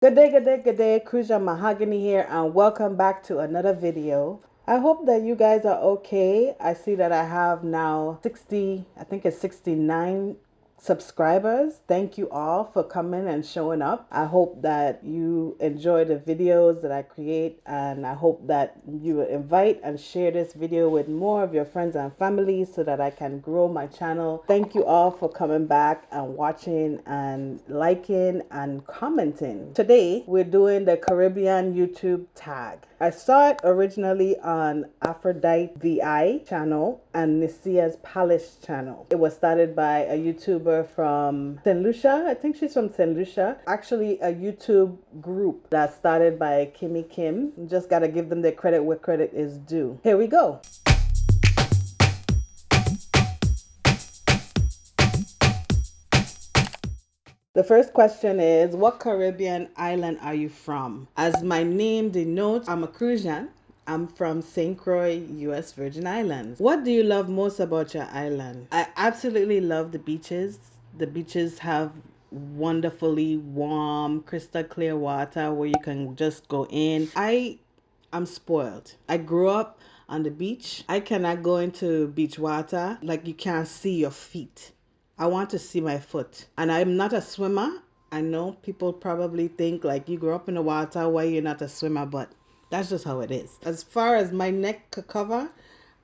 Good day, good day, good day. Crucian Mahogany here, and welcome back to another video. I hope that you guys are okay. I see that I have now 60, I think it's 69 subscribers. Thank you all for coming and showing up. I hope that you enjoy the videos that I create, and I hope that you will invite and share this video with more of your friends and family so that I can grow my channel. Thank you all for coming back and watching and liking and commenting. Today we're doing the Caribbean YouTube tag. I saw it originally on 𝐼 channel and 𝐼𝐶𝐨𝐺'𝐭 channel. It was started by a YouTuber from St. Lucia. I think she's from St. Lucia. Actually, a YouTube group that started by 𝐾𝐨𝐺'𝐭. Just gotta give them their credit where credit is due. Here we go. The first question is, what Caribbean island are you from? As my name denotes, I'm a Crucian. I'm from St. Croix, U.S. Virgin Islands. What do you love most about your island? I absolutely love the beaches. The beaches have wonderfully warm, crystal clear water where you can just go in. I'm spoiled. I grew up on the beach. I cannot go into beach water like you can't see your feet. I want to see my foot. And I'm not a swimmer. I know people probably think like you grew up in the water, why you're not a swimmer, but that's just how it is. As far as my neck could cover,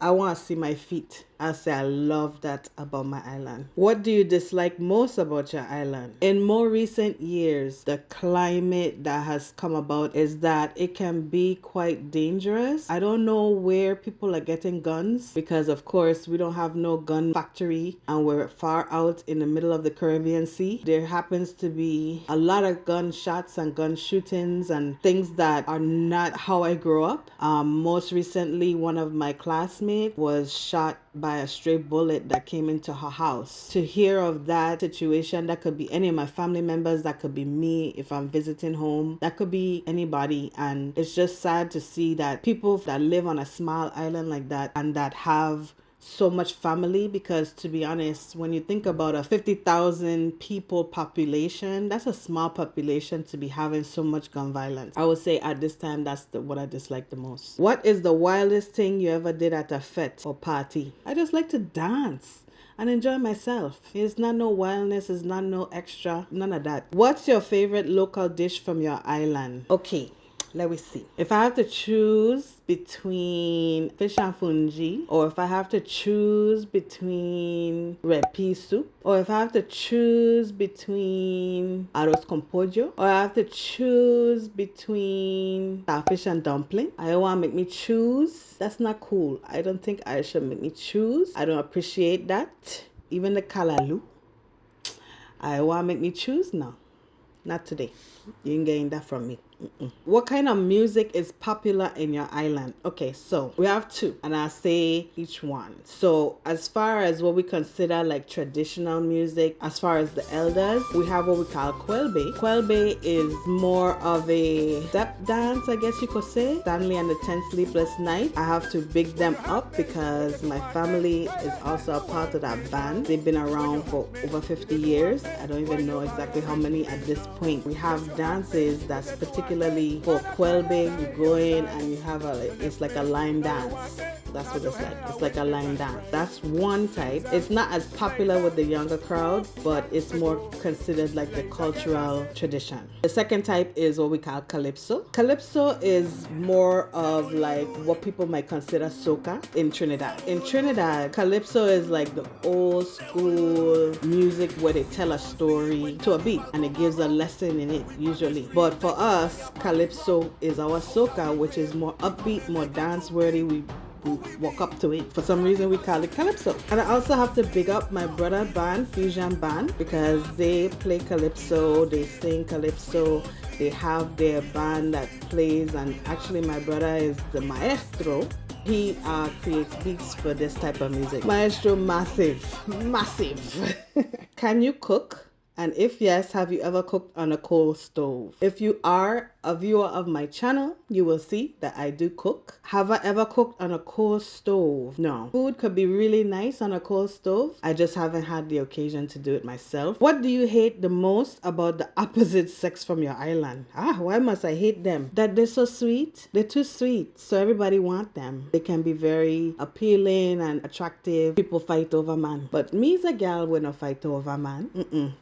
I want to see my feet. I say I love that about my island. What do you dislike most about your island? In more recent years, the climate that has come about is that it can be quite dangerous. I don't know where people are getting guns because of course we don't have no gun factory and we're far out in the middle of the Caribbean Sea. There happens to be a lot of gunshots and gun shootings and things that are not how I grew up. Most recently, one of my classmates was shot by a stray bullet that came into her house. To hear of that situation, that could be any of my family members, that could be me if I'm visiting home, that could be anybody. And it's just sad to see that people that live on a small island like that and that have so much family, because to be honest, when you think about a 50,000 people population, that's a small population to be having so much gun violence. I would say at this time that's what I dislike the most. What is the wildest thing you ever did at a fete or party? I just like to dance and enjoy myself. It's not no wildness, it's not no extra, none of that. What's your favorite local dish from your island? Okay, let me see. If I have to choose between fish and fungi, or if I have to choose between red pea soup, or if I have to choose between 𝐼𝐸𝐻 or I have to choose between starfish and dumpling, I don't want to make me choose. That's not cool. I don't think I should make me choose. I don't appreciate that. Even the kalaloo, I want to make me choose now. Not today. You ain't getting that from me. What kind of music is popular in your island? Okay, so we have two, and I'll say each one. So as far as what we consider like traditional music, as far as the elders, we have what we call 𝐾𝐨𝐺'𝐿𝐵. 𝐾𝐾 is more of a step dance, I guess you could say. Stanley and the 10 Sleepless Nights. I have to big them up because my family is also a part of that band. They've been around for over 50 years. I don't even know exactly how many at this point. We have dances that's particularly for 𝐾𝐨𝐵. You go in and you have it's like a line dance. That's what it's like. It's like a line dance. That's one type. It's not as popular with the younger crowd, but it's more considered like the cultural tradition. The second type is what we call calypso. Calypso is more of like what people might consider soca in Trinidad. In Trinidad, calypso is like the old school music where they tell a story to a beat and it gives a lesson in it usually. But for us, calypso is our soca, which is more upbeat, more dance worthy. We walk up to it. For some reason we call it calypso. And I also have to big up my brother band, Fusion Band, because they play calypso, they sing calypso, they have their band that plays, and actually my brother is the maestro. He creates beats for this type of music. Maestro, massive. Can you cook? And if yes, have you ever cooked on a coal stove? If you are a viewer of my channel, you will see that I do cook. Have I ever cooked on a coal stove? No. Food could be really nice on a coal stove. I just haven't had the occasion to do it myself. What do you hate the most about the opposite sex from your island? Why must I hate them? That they're so sweet. They're too sweet, so everybody want them. They can be very appealing and attractive. People fight over man, but me as a gal will not fight over man.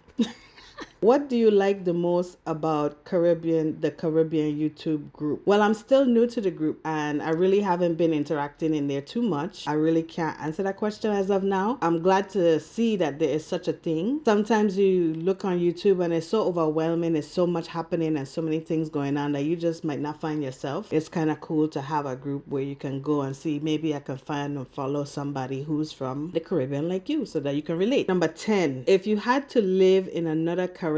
What do you like the most about the Caribbean YouTube group? Well, I'm still new to the group and I really haven't been interacting in there too much. I really can't answer that question as of now. I'm glad to see that there is such a thing. Sometimes you look on YouTube and it's so overwhelming. There's so much happening and so many things going on that you just might not find yourself. It's kind of cool to have a group where you can go and see, maybe I can find and follow somebody who's from the Caribbean like you so that you can relate. Number 10, if you had to live in another Caribbean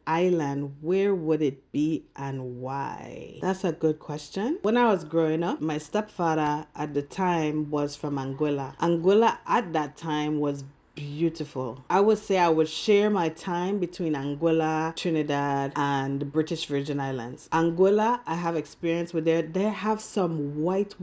island, where would it be and why? That's a good question. When I was growing up, my stepfather at the time was from Anguilla. Anguilla at that time was beautiful. I would say I would share my time between Anguilla, Trinidad, and the British Virgin Islands. Anguilla, I have experience with there. They have some white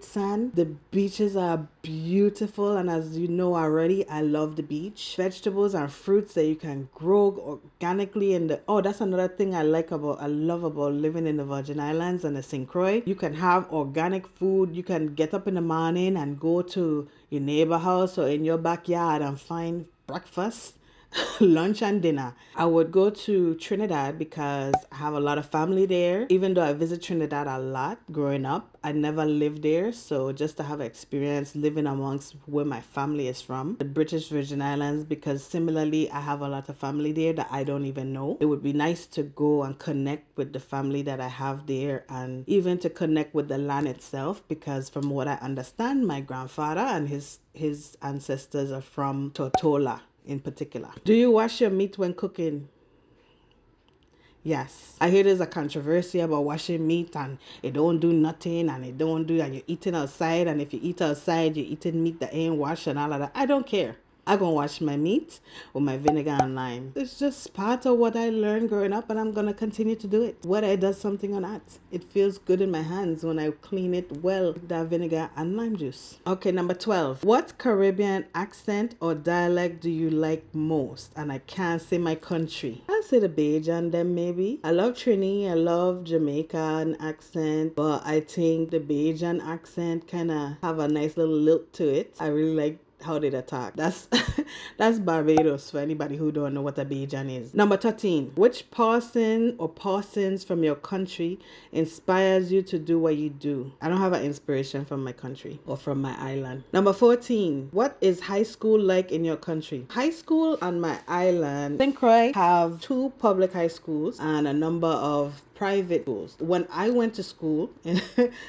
sand. The beaches are beautiful, and as you know already, I love the beach. Vegetables and fruits that you can grow organically in the... Oh, that's another thing I love about living in the Virgin Islands and the 𝐶𝐿. You can have organic food. You can get up in the morning and go to your neighbor house or in your backyard and find breakfast, lunch and dinner. I would go to Trinidad because I have a lot of family there. Even though I visit Trinidad a lot growing up, I never lived there. So just to have experience living amongst where my family is from, the British Virgin Islands, because similarly, I have a lot of family there that I don't even know. It would be nice to go and connect with the family that I have there and even to connect with the land itself, because from what I understand, my grandfather and his ancestors are from Tortola in particular. Do you wash your meat when cooking? Yes. I hear there's a controversy about washing meat and it don't do nothing and you're eating outside, and if you eat outside, you're eating meat that ain't washed and all of that. I don't care. I'm gonna wash my meat with my vinegar and lime. It's just part of what I learned growing up, and I'm gonna continue to do it. Whether it does something or not, it feels good in my hands when I clean it well with that vinegar and lime juice. Okay, number 12. What Caribbean accent or dialect do you like most? And I can't say my country. I'll say the Bajan then maybe. I love Trini, I love Jamaican accent, but I think the Bajan accent kind of have a nice little lilt to it. I really like how they attack. That's that's Barbados for anybody who don't know what a Bajan is. Number 13. Which person or persons from your country inspires you to do what you do? I don't have an inspiration from my country or from my island. Number 14. What is high school like in your country? High school on my island, St. Croix have 2 public high schools and a number of private schools. When I went to school,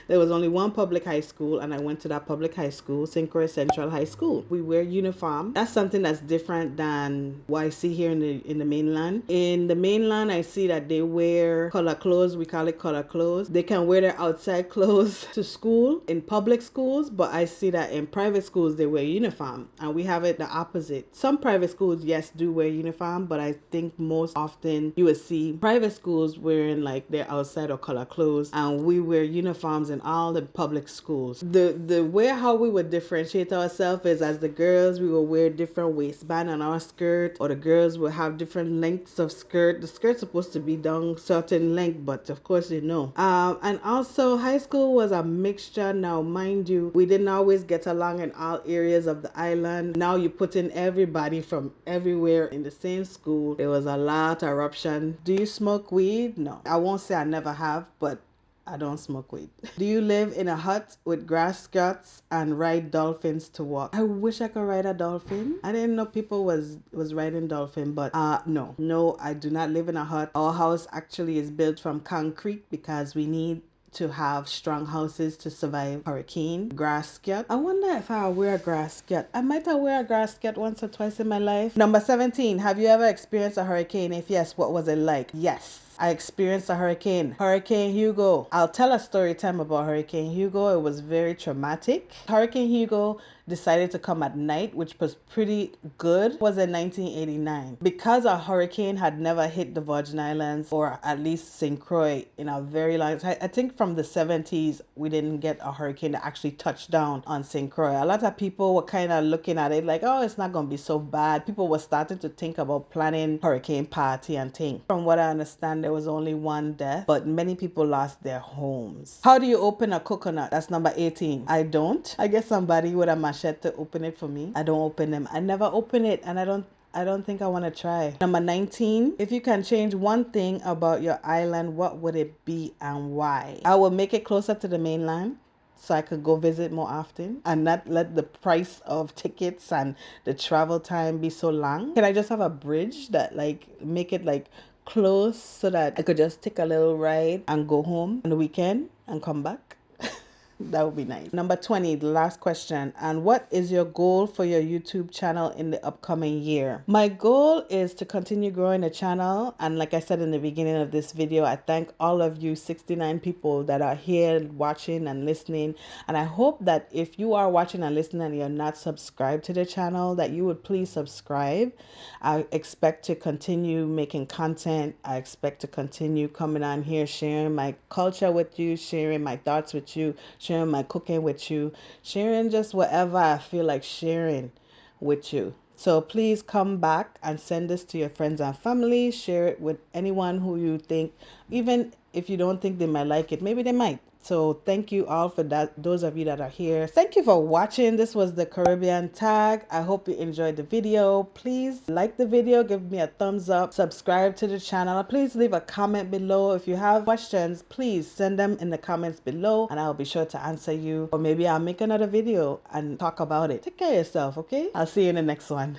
there was only 1 public high school, and I went to that public high school, St. Croix Central High School. We wear uniform. That's something that's different than what I see here in the mainland. In the mainland, I see that they wear color clothes. We call it color clothes. They can wear their outside clothes to school in public schools, but I see that in private schools they wear uniform, and we have it the opposite. Some private schools, yes, do wear uniform, but I think most often you would see private schools wearing like their outside or color clothes, and we wear uniforms in all the public schools. The way how we would differentiate ourselves is, as the girls, we will wear different waistband on our skirt, or the girls will have different lengths of skirt. The skirt's supposed to be down certain length, but of course you know. And also high school was a mixture. Now mind you, we didn't always get along in all areas of the island. Now you put in everybody from everywhere in the same school. There was a lot of eruption. Do you smoke weed? No. I won't say I never have, but I don't smoke weed. Do you live in a hut with grass skirts and ride dolphins to walk? I wish I could ride a dolphin. I didn't know people was riding dolphin, but no, I do not live in a hut. Our house actually is built from concrete because we need to have strong houses to survive hurricane. Grass skirt. I wonder if I wear a grass skirt. I might have wear a grass skirt once or twice in my life. Number 17. Have you ever experienced a hurricane? If yes, what was it like? Yes. I experienced a hurricane, Hurricane Hugo. I'll tell a story time about Hurricane Hugo. It was very traumatic. Hurricane Hugo decided to come at night, which was pretty good. It was in 1989. Because a hurricane had never hit the Virgin Islands, or at least St. Croix, in a very long time. I think from the 70s, we didn't get a hurricane that actually touched down on St. Croix. A lot of people were kind of looking at it like, oh, it's not going to be so bad. People were starting to think about planning hurricane party and things. From what I understand, there was only one death, but many people lost their homes. How do you open a coconut? That's number 18. I don't. I guess somebody with a machete to open it for me. I don't open them. I never open it, and I don't think I want to try. Number 19. If you can change one thing about your island, what would it be and why? I will make it closer to the mainland so I could go visit more often and not let the price of tickets and the travel time be so long. Can I just have a bridge that like make it like close so that I could just take a little ride and go home on the weekend and come back? That would be nice. Number 20, the last question. And what is your goal for your YouTube channel in the upcoming year? My goal is to continue growing the channel. And like I said in the beginning of this video, I thank all of you 69 people that are here watching and listening. And I hope that if you are watching and listening and you're not subscribed to the channel, that you would please subscribe. I expect to continue making content. I expect to continue coming on here, sharing my culture with you, sharing my thoughts with you, sharing my cooking with you, sharing just whatever I feel like sharing with you. So please come back and send this to your friends and family. Share it with anyone who you think, even if you don't think they might like it, maybe they might. So thank you all for that, those of you that are here. Thank you for watching. This was the Caribbean tag. I hope you enjoyed the video. Please like the video, give me a thumbs up, subscribe to the channel. Please leave a comment below. If you have questions, please send them in the comments below and I'll be sure to answer you. Or maybe I'll make another video and talk about it. Take care of yourself, okay? I'll see you in the next one.